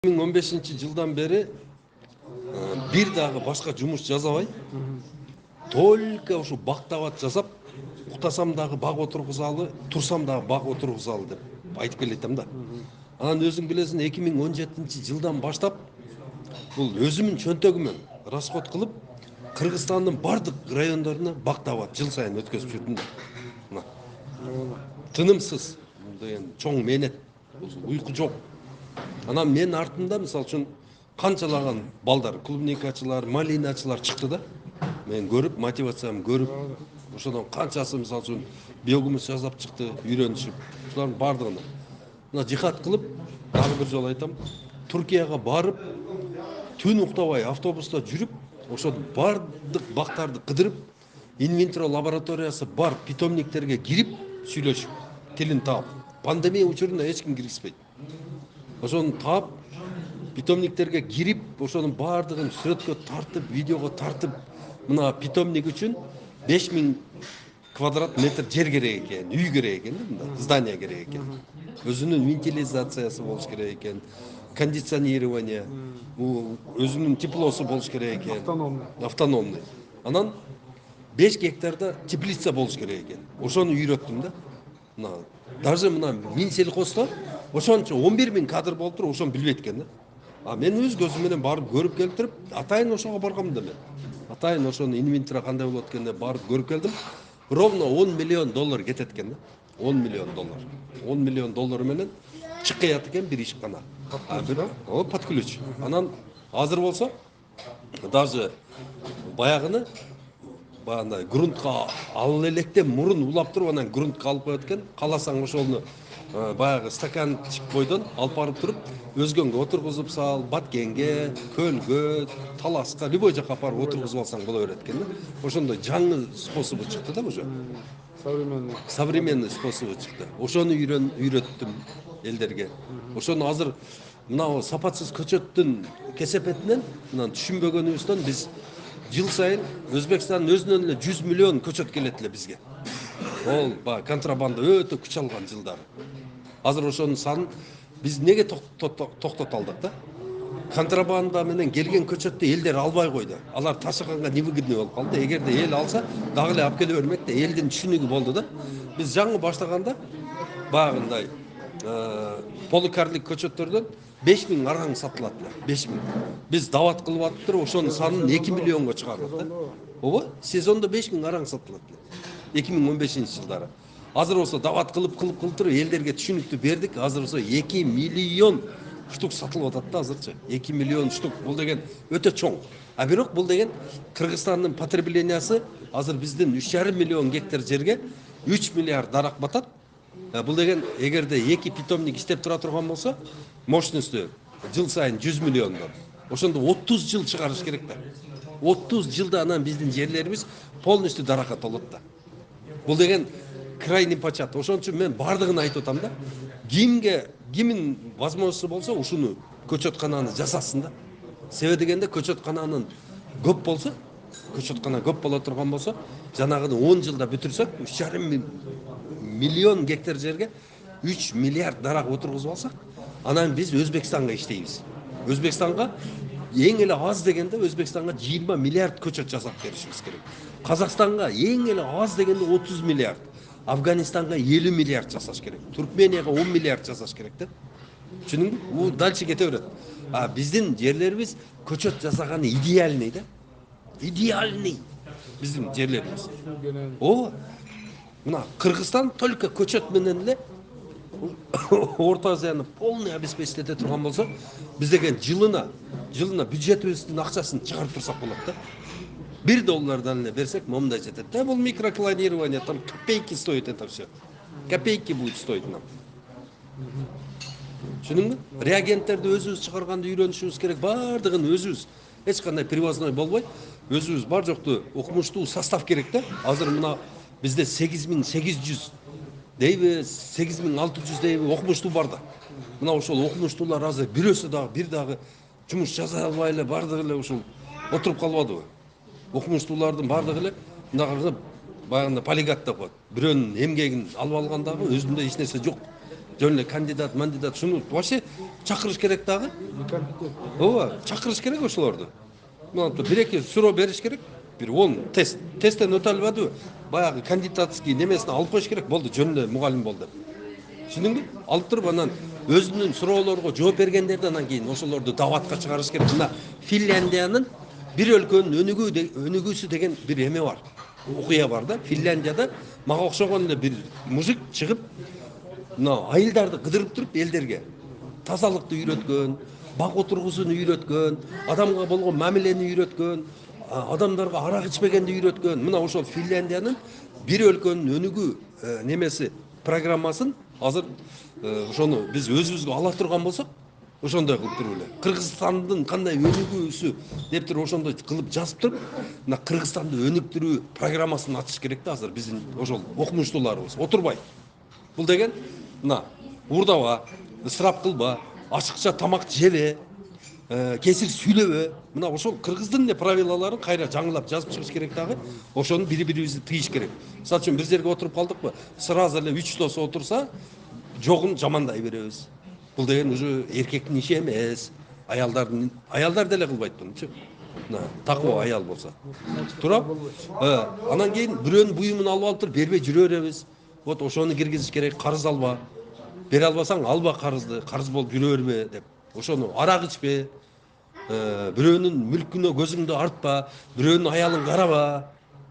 2015 жылдан бери бир дагы башка жумуш жасабай, только ушу бактабат жасап, уктасам дагы бак отургузалы, турсам дагы бак отургузалы деп айтып келатам да. Анан өзүң билесиң, 2017 жылдан баштап бул өзүмүн чөнтөгүмөн расход кылып, Кыргызстандын бардык райондоруна бактабат жыл сайын өткөзүп жүрдүм да. Мына тынымсыз деген чоң мээнет, уйку жок. Анан мен артымда мисалы үчүн канчалаган балдар, клубникачылар, малиначылар чыкты да. Мен көрүп, мотивациямды көрүп, ошодон канчасы мисалы үчүн биогумус жасап чыкты, үйрөнүшүп. Ушулардын бардыгына мына жихад кылып, дагы бир жолу айтам, Туркияга барып, түн уктабай автобуста жүрүп, ошол бардык бактарды кыдырып, инвентро лабораториясы бар питомниктерге кирип, сүйлөшүп, тилин таап. Пандемия учурунда эч ким киргизбейт. Ошону таап, питомниктерге кирип, ошонун бардыгын сүрөткө тартып, видеого тартып, мына питомник үчүн 5000 квадрат метр жер керек экен, үй керек экен, мында здание керек экен. Өзүнүн вентилизациясы болуш керек экен, кондиционирование, өзүнүн теплосу болуш керек экен. Автономный. Анан 5 гектарда теплица болуш керек экен. Ошону үйрөттүм да. Мына даже мына Минсельхозто ошончо 11.000 кадр болуп туруп, ошону билбейт экен да. А мен өз көзүм менен барып көрүп келип, атайын ошого баргам да мен. Атайын ошону инвентора кандай болот экен деп барып көрүп келдим. Ровно 10 миллион доллар кетет экен да. 10 миллион доллар. 10 миллион доллар менен чыккаят экен бир ишкана. Под ключ. Анан азыр болсо даже баягыны баягындай грунтка алып электен мурун улап туруп, анан грунтка алып коет экен. Кааласаң ошону баягы стаканчык бойдон алып барып туруп, өзгөнгө отургузуп сал, баткенге, көлгө, таласка, любой жакка барып отургузуп алсаң боло берет экен да. Ошондой жаңы способу чыкты да уже. Современный способу чыкты. Ошону үйрөттүм элдерге. Ошону азыр мына сапатсыз көчөттүн кесепетинен, мына түшүнбөгөнүбүздөн биз жыл сайын Өзбекстандын өзүнөн эле 100 миллион көчөт келет эле бизге. Ол контрабанда өтө күч алган жылдары. Азыр ошонун санын биз неге токтото алдык да? Контрабанда менен келген көчөттү элдер албай койду. Алар ташыганга невыгодный болуп калды. Эгерде эл алса, дагы эле алып келе бермек да, элдин түшүнүгү болду да. Биз жаңы баштаганда багындай полукарлик көчөттөрдөн 5000 араң сатылат эле. 5000. Биз дават кылып атып туруп, ошонун санын 2 миллионго чыгардык да. Ооба, сезондо 5000 араң сатылат эле. 2015 жылдары. Азыр болсо дават кылып туруп элдерге түшүнүктү бердик. Азыр болсо 2 миллион штук сатылып атат да азырчы. 2 миллион штук. Бул деген өтө чоң. А бирок бул деген Кыргызстандын потреблениясы азыр биздин 3,5 миллион гектар жерге 3 миллиард дарак батат. Бул деген эгерде 2 питомник иштеп тура турган болсо, мощностью жыл сайын 100 миллиондон. Ошондо 30 жыл чыгарыш керек да. 30 жылда анан биздин жерлерибиз полностью даракка толот да. Бул деген крайний почат. Ошон үчүн мен бардыгын айтып атам да. Кимин возможносту болсо ушуну көчөткананы жасасын да. Себеби дегенде көчөткананын көп болсо, көчөткана көп боло турган болсо, жанагыны 10 жылда бүтүрсөк, 3,5 миллион гектар жерге 3 миллиард дарак отургузуп алсак, анан биз Өзбекстанга иштейбиз. Өзбекстанга эң эле аз дегенде Өзбекстанга 20 миллиард көчөт жасап беришибиз керек. Казакстанга эң эле аз дегенде 30 миллиард. Афганистанга 50 миллиард жасаш керек. Туркменияга 10 миллиард жасаш керек да. Түшүнүңбү? Бул дальше кете берет. А биздин жерлерибиз көчөт жасаганы идеальный да. Идеальный биздин жерлерибиз. Ооба. Мына Кыргызстан только көчөт менен эле Орто Азияны полный обеспечить ете турган болсо, биз деген жылына бюджетибиздин акчасын чыгарып турсак болот да. $1 эле берсек, момундай жетет да. Бул микроклонирование, там копейки стоит это все. Копейки будет стоить нам. Түшүнүңбү? Реагенттерди өзүбүз чыгарганды үйрөнүшүбүз керек, бардыгын өзүбүз. Эч кандай привозной болбой, өзүбүз бар жокту окумуштуу состав керек да. Азыр мына бизде 8800 дейби, 8600 дейби окумуштуу бар да. Мына ошол окумуштуулар азыр бир дагы жумуш жасай албай эле бардыгы эле ушул отуруп калбадыбы? Окумуштуулардын бардыгы эле мындагы баягында полигат деп коет. Бирөөнүн эмгегин алып алгандагы өзүндө эч нерсе жок. жөн эле кандидат мандидат шуну вообще чакырыш керек дагы. Ооба, чакырыш керек ошолорду. Мына бир эки суроо бериш керек. Бир 10 тесттен өтө албадыбы? Баягы кандидатский немесин алып коюш керек. Болду, жөн эле мугалим болду. Түшүндүңбү? Алып туруп анан өзүнүн суроолорго жооп бергендерден анан кийин ошолорду даватка чыгарыш керек. Мына Финляндиянын бир өлкөнүн өнүгүүсү деген бир эме бар. Окуя бар да. Финляндияда мага окшогон эле бир мужик чыгып, мына айылдарды кыдырып туруп элдерге тазалыкты үйрөткөн, бак отургузууну үйрөткөн, адамга болгон мамилени үйрөткөн, адамдарга арак ичпегенди үйрөткөн. Мына ошол Финляндиянын бир өлкөнүн өнүгүү немеси программасын азыр ошону биз өзүбүзгө ала турган болсок, ошондой кылып туруп эле. Кыргызстандын кандай өнүгүүсү деп туруп ошондой кылып жазып туруп, мына Кыргызстанды өнүктүрүү программасын ачыш керек да азыр биздин ошол окумуштууларыбыз. Отурбай. Бул деген мына уурдаба, ысырап кылба, ашыкча тамак жебе, кесир сүйлөбө. Мына ошол кыргыздын эле правилаларын кайра жаңылап жазып чыгыш керек дагы. Ошону бири-бирибизди тыйыш керек. Мисалы үчүн бир жерге отуруп калдыкпы, сразу эле 3 дос отурса, жогун жамандай беребиз. Бул деген уже эркектин иши эмес. Аялдар деле кылбайт мунчу. Мына такоо аял болсо. Турап, анан кийин бирөөнүн буюмун алып туруп бербей жүрө беребиз. Вот ошону киргизиш керек, карыз алба. Бере албасаң алба карызды, карыз болуп жүрө бербе деп. Ошону арак ичпе, бирөөнүн мүлкүнө көзүңдү артпа, бирөөнүн аялын караба.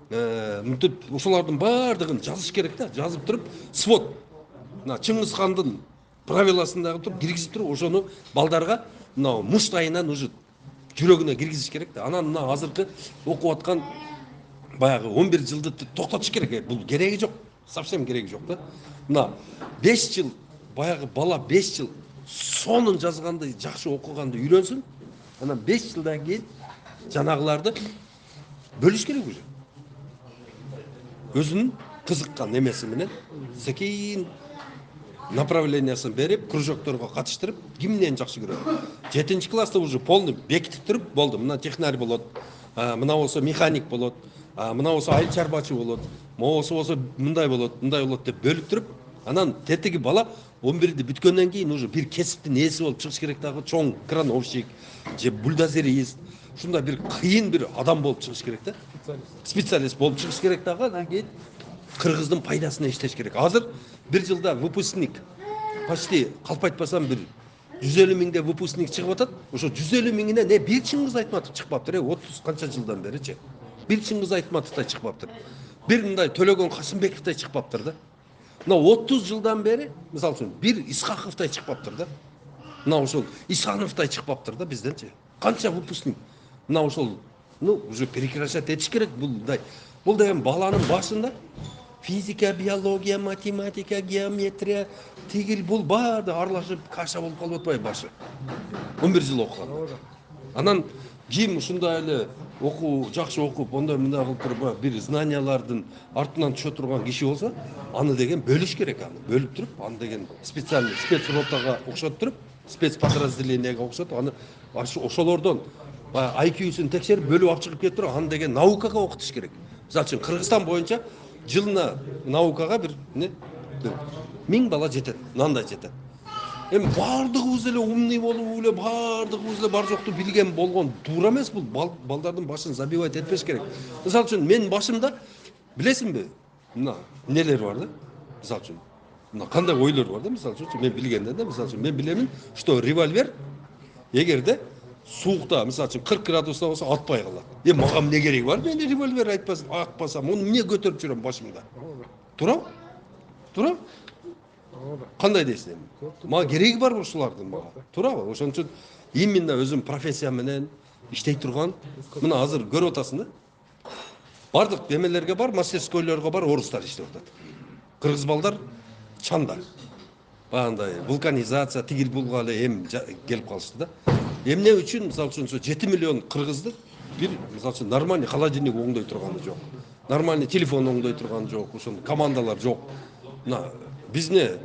Мынтип ошолордун баардыгын жазыш керек да, жазып туруп, свод. Мына Чыңгыз хандын правиласындагы туруп киргизип туруп, ошону балдарга мына муштайынан уже жүрөгүнө киргизиш керек да. Анан мына азыркы окуп аткан баягы 11 жылды токтотуш керек. Бул кереги жок, совсем кереги жок да. Мына 5 жыл баягы бала 5 жыл сонун жазганды, жакшы окуганды үйрөнсүн. Анан 5 жылдан кийин жанагыларды бөлүш керек уже. Өзүнүн кызыккан эмеси менен секин направлениясын берип, кружокторго катыштырып, кимден жакшы көрөт. 7-класста уже полный бекитип туруп, болду. Мына технарь болот, мына болсо механик болот, мына болсо айыл чарбачы болот, болсо мындай болот деп бөлүп туруп, анан тетиги бала 11-ди бүткөндөн кийин уже бир кесиптин ээси болуп чыгыш керек дагы, чоң крановщик же бульдозерист, ушундай бир кыйын бир адам болуп чыгыш керек да. Специалист болуп чыгыш керек дагы, анан кийин кыргыздын пайдасына иштеш керек. Азыр бир жылда выпускник почти калп айтпасам бир 150 миңде выпускник чыгып атат. Ошо 150 миңине не бир Чыңгыз Айтматов чыкпаптыр, 30 канча жылдан беричи. Бир Чыңгыз Айтматовтай чыкпаптыр. Бир мындай Төлөгөн Касымбековтай чыкпаптыр да. Мына 30 жылдан бери, мисалы үчүн, бир Исхаковтай чыкпаптыр да. Мына ошол Исановтай чыкпаптыр да бизденчи. Канча выпускник. Мына ошол, уже прекращать этиш керек булдай. Бул деген баланын башында физика, биология, математика, геометрия, тигил бул баарды аралашып каша болуп калып атпайбы башы. 11 жыл окуган. Анан ким ушундай эле жакшы окуп, ондай мындай кылып туруп бир знаниялардын артынан түшө турган киши болсо, аны деген бөлүш керек аны. Бөлүп туруп, аны деген специальный спецротага окшотуп туруп, спецподразделенияга окшотуп, аны ошолордон IQ-сун текшерип, бөлүп алып чыгып кетип туруп, аны деген наукага окутуш керек. Мисалы үчүн Кыргызстан боюнча жылына наукага бир 1000 бала жетет, мындай жетет. Эми баардыгыбыз эле умный болуп эле, баардыгыбыз эле бар жокту билген болгон туура эмес, бул балдардын башын забивать этпеш керек. Мисалы үчүн менин башымда билесиңби, мына нелер бар да. Мисалы үчүн, мына кандай ойлор бар да, мисалы үчүн мен билгенден да, мисалы үчүн мен билемин, что револьвер эгерде суукта, мисалы үчүн 40 градуста болсо атпай калат. Мага эмне кереги бар? Мен револьвер атпасам, муну эмне көтөрүп жүрөм башымда? Туурабы? Туурабы? Кандай дейсиң? Мага кереги бар ушулардын мага. Туурабы? Ошон үчүн именно өзүм профессия менен иштей турган, мына азыр көрүп атасың да. Бардык эмелерге бар, мастерскойлорго бар, орустар иштеп атат. Кыргыз балдар чанда. Баягындай вулканизация, тигил булга эле эм келип калышты да. Эмне үчүн, мисалы үчүн, 7 миллион кыргызды бир, мисалы үчүн, нормальный холодильник оңдой турганы жок. Нормальный телефон оңдой турганы жок, ошол командалар жок. Мына бизне,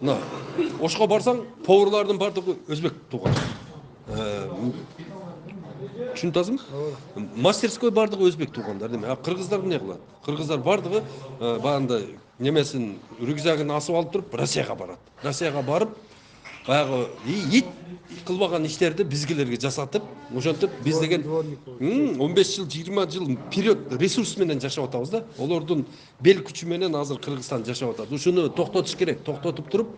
мына Ошко барсаң, поварлардын бардыгы өзбек тууган. Түшүнүп атасыңбы? Мастерской бардыгы өзбек туугандар деме. Кыргыздар эмне кылат? Кыргыздар бардыгы баягындай немесин рюкзагын асып алып туруп Россияга барат. Россияга барып баягы ит кылбаган иштерди бизгилерге жасатып, ошентип биз деген 15 жыл, 20 жыл вперед ресурс менен жашап атабыз да. Олордун бел күчү менен азыр Кыргызстан жашап атат. Ушуну токтотуш керек. Токтотуп туруп,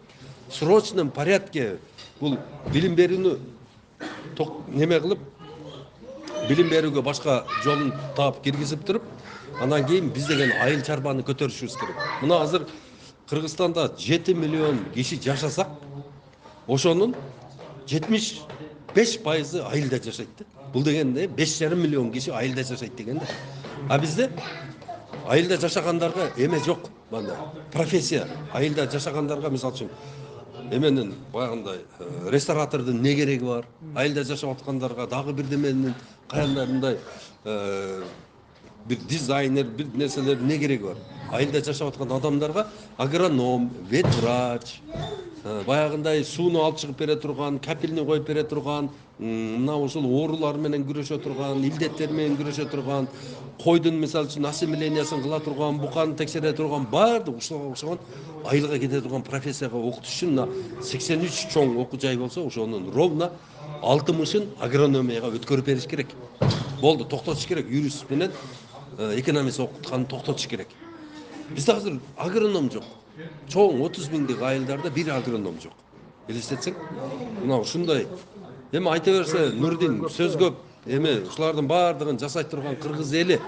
срочном порядке бул билим берүүнү неме кылып, билим берүүгө башка жолун таап киргизип туруп, анан кийин биз деген айыл чарбаны көтөрүшүбүз керек. Мына азыр Кыргызстанда 7 миллион киши жашасак, ошонун 75% айылда жашайт да. Бул дегенде 5,5 миллион киши айылда жашайт деген да. А бизде айылда жашагандарга эме жок. Мына профессия. Айылда жашагандарга мисалы үчүн эменин баягындай ресторатордун не кереги бар? Айылда жашап аткандарга дагы бирдеменин каяндайдай мындай бир дизайнер, бир нерселер не кереги бар? Айылда жашап аткан адамдарга агроном, ветврач, баягындай сууну алып чыгып бере турган, капельни коюп бере турган, мына ушул оорулар менен күрөшө турган, илдеттер менен күрөшө турган, койдун мисалы үчүн ассимилиясын кыла турган, буканы текшере турган, баардык ушуга айылга кете турган профессияга окутуш үчүн мына 83 чоң окуу жай болсо, ошонун ровно 60-ын агрономияга өткөрүп бериш керек. Болду, токтотуш керек. Юрист менен экономист окутканын токтотуш керек. Бизде азыр агроном жок. Чоң 30 миңдик айылдарда бир агроном жок. Элестетсең, мына ушундай. Эми айта берсе Нурдин сөз көп. Эми ушулардын баардыгын жасай турган кыргыз эли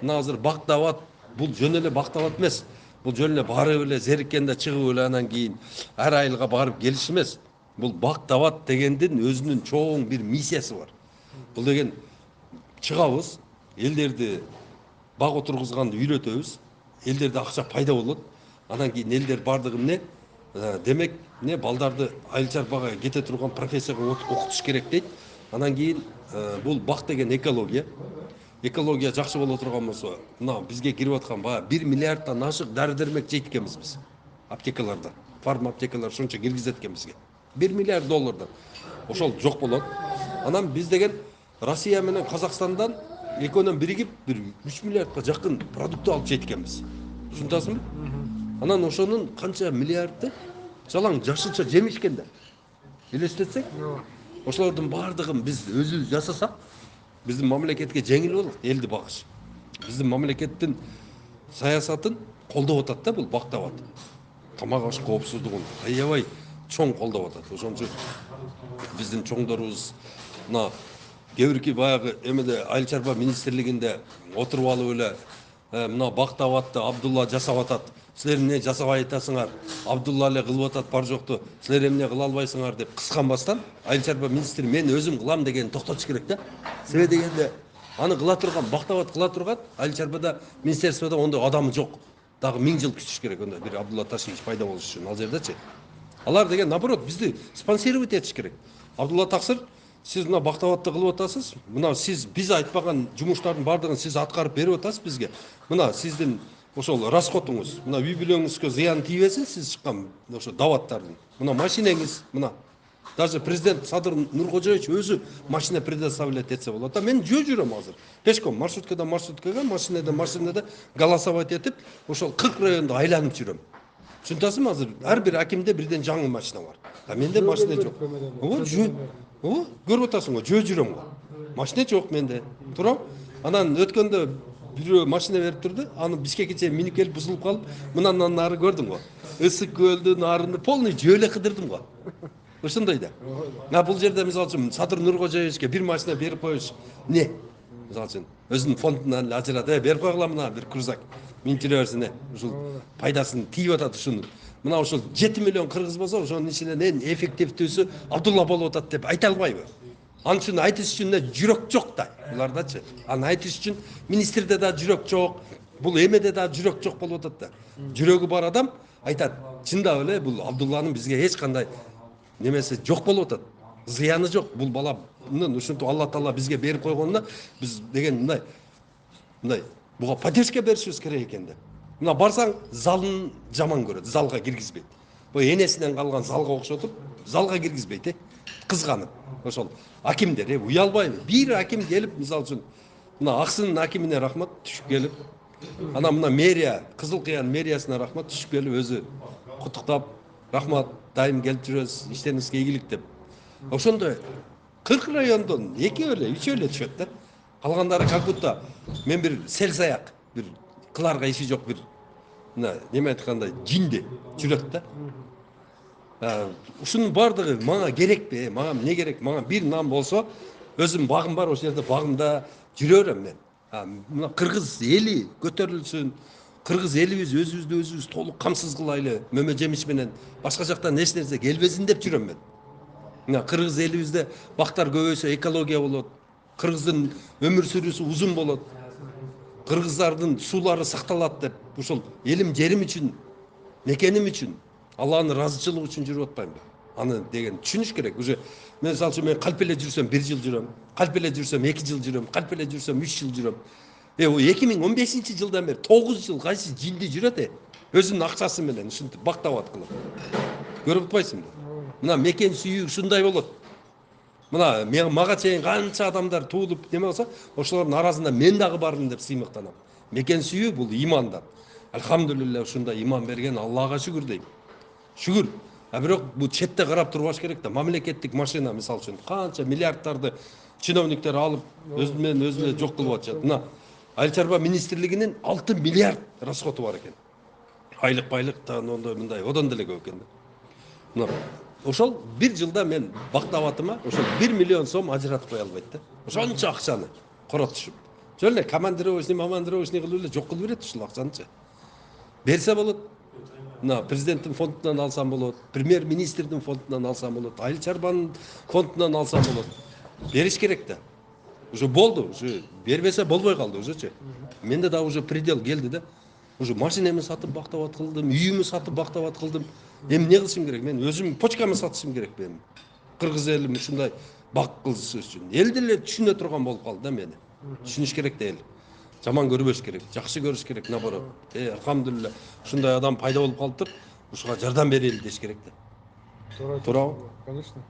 мына азыр бактабат, бул жөн эле бактабат эмес. Бул жөн эле барып эле зериккенде чыгып эле анан кийин ар айылга барып келиш эмес. Бул бактабат дегендин өзүнүн чоң бир миссиясы бар. Бул деген чыгабыз, элдерди бак отургузганды үйрөтөбүз, элдерде акча пайда болот. Анан кийин элдер бардыгы эмне? Демек, эмне балдарды айыл чарбага кете турган профессияга окутуш керек дейт. Анан кийин бул бак деген экология. Экология жакшы боло турган болсо, мына бизге кирип аткан баягы 1 миллиардтан ашык дары-дармек жейт экенбиз биз. Аптекаларда, фарма аптекалар шунча киргизет экен бизге. 1 миллиард доллардан. Ошол жок болот. Анан биз деген Россия менен Казакстандан экөөнөн биригип бир 3 миллиардка жакын продукт алып жейт экенбиз. Түшүнөсүңбү? Анан ошонун канча миллиарды жалаң жашылча жемишкен да. Элестетсең, ошолордун баардыгын биз өзүбүз жасасак, биздин мамлекетке жеңил болот элди багыш. Биздин мамлекеттин саясатын колдоп атат да бул бактабат. Тамак аш коопсуздугун аябай чоң колдоп атат. Ошон үчүн биздин чоңдорубуз мына кээ-бирки баягы эмеде айыл чарба министрлигинде отуруп алып эле мына бактабатты Абдулла жасап атат. Силер эмне жасабай атасыңар? Абдулла эле кылып атат бар жокту. Силер эмне кыла албайсыңар деп кысканбастан айыл чарба министри мен өзүм кылам деген токтотуш керек да. Себеби дегенде аны кыла турган, бактабат кыла турган айыл чарбада министерстводо ондой адамы жок. Дагы 1000 жыл күтүш керек ондай бир Абдулла Ташевич пайда болуш үчүн ал жердечи. Алар деген наоборот бизди спонсировать этиш керек. Абдулла Таксыр, сиз мына бактабатты кылып атасыз. Мына сиз биз айтпаган жумуштардын баардыгын сиз аткарып берип атасыз бизге. Мына сиздин ошол расходуңуз, мына үй бүлөңүзгө зыян тийбесин сиз чыккан ошо даваттардын. Мына машинеңиз, мына даже президент Садыр Нуркожоевич өзү машина предоставлять этсе болот. Мен жүрөм азыр. Пешком маршруткадан маршруткага, машинада голосовать этип, ошол 40 районду айланып жүрөм. Түшүнөсүңбү азыр ар бир акимде бирден жаңы машина бар. Менде машина жок. Көрүп атасың го, жүрөм го. Машина жок менде. Турам. Анан өткөндө бирөө машина берип турду. Аны Бишкекке чейин минип келип бузулуп калып, мындан нары көрдүм го. Ысык көлдү, нарынды полный жөөлө кыдырдым го. Ошондой да. Бул жерде мисалы үчүн Садыр Нуркожоевичке бир машина берип коюш. Не? Мисалы үчүн өзүнүн фондунан ажырат, берип койгула мына бир крузак. Минтире берсин, ушул пайдасын тийип атат ушунун. Мына ушул 7 миллион кыргыз болсо, ошонун ичинен эң эффективдүүсү Абдулла болуп атат деп айта албайбы? Анын үчүн айтыш үчүн жүрөк жок да. Булардачы. Аны айтыш үчүн министрде да жүрөк жок, бул эмеде да жүрөк жок болуп атат да. Жүрөгү бар адам айтат, чындап эле бул Абдулланын бизге эч кандай немеси жок болуп атат. Зыяны жок. Бул баланын ушинтип Алла Таала бизге берип койгонуна биз деген мындай буга поддержка беришибиз керек экен деп. Мына барсаң залын жаман көрөт, залга киргизбейт. Бу энесинен калган залга окшотуп, залга киргизбейт. кызганып ошол акимдер уялбайбы бир аким келип мисалы үчүн мына Аксынын акимине рахмат түшүп келип анан мына мэрия Кызыл Кыян мэриясына рахмат түшүп келип өзү куттуктап рахмат дайым келип жүрөсүз иштериңизге ийгилик деп ошондой 40 райондон экөө эле үчөө эле түшөт да калгандары как будто мен бир селсаяк бир кылаарга иши жок бир мына неме айткандай жинди жүрөт да ушунун баардыгы мага керекпи мага эмне керек мага бир нан болсо өзүм багым бар ошол жерде багымда жүрө берем мен мына кыргыз эли көтөрүлсүн кыргыз элибиз өзүбүздү өзүбүз толук камсыз кылайлы мөмө жемиш менен башка жактан эч нерсе келбесин деп жүрөм мен мына кыргыз элибизде бактар көбөйсө экология болот кыргыздын өмүр сүрүүсү узун болот кыргыздардын суулары сакталат деп ушул элим жерим үчүн мекеним үчүн Алланын ыраазычылыгы үчүн жүрүп атпаймынбы аны деген түшүнүш керек уже мен мисалы үчүн мен калп эле жүрсөм 1 жыл жүрөм калп эле жүрсөм 2 жыл жүрөм калп эле жүрсөм 3 жыл жүрөм 2015 жылдан бери 9 жыл кайсы жинди жүрөт өзүнүн акчасы менен ушинтип бактабат кылып көрүп атпайсыңбы мына мекен сүйүү ушундай болот мына мага чейин канча адамдар туулуп неме болсо ошолордун арасында мен дагы бармын деп сыймыктанам мекен сүйүү бул имандан альхамдулилля ушундай иман берген Аллага шүгүр дейм шүгүр бирок бул четте карап турбаш керек да мамлекеттик машина мисалы үчүн канча миллиардтарды чиновниктер алып өзү менен өзү эле жок кылып атышат мына айыл чарба министрлигинин 6 миллиард расходу бар экен айлык байлыктан ондай мындай одон деле көп экен да мына ошол 1 жылда мен бактабатыма ошол 1 миллион сом ажыратып кое албайт да ошончо акчаны коротушуп жөн эле командировочный кылып эле жок кылып берет ушул акчанычы берсе болот мына президенттин фондунан алсам болот премьер министрдин фондунан алсам болот айыл чарбанын фондунан алсам болот бериш керек да уже болду уже бербесе болбой калды ужечи менде да уже предел келди да уже машинemi сатып бактабат кылдым үйүмү сатып бактабат кылдым эми эмне кылышым керек мен өзүм почкамы сатышым керек эми кыргыз элим ушундай бак кылышы үчүн эл деле түшүнө турган болуп калды да мени түшүнүш керек да эл жаман көрбөш керек жакшы көрүш керек наоборот альхамдулилля ушундай адам пайда болуп калыптыр ушуга жардам берели деш керек да туурабы конечно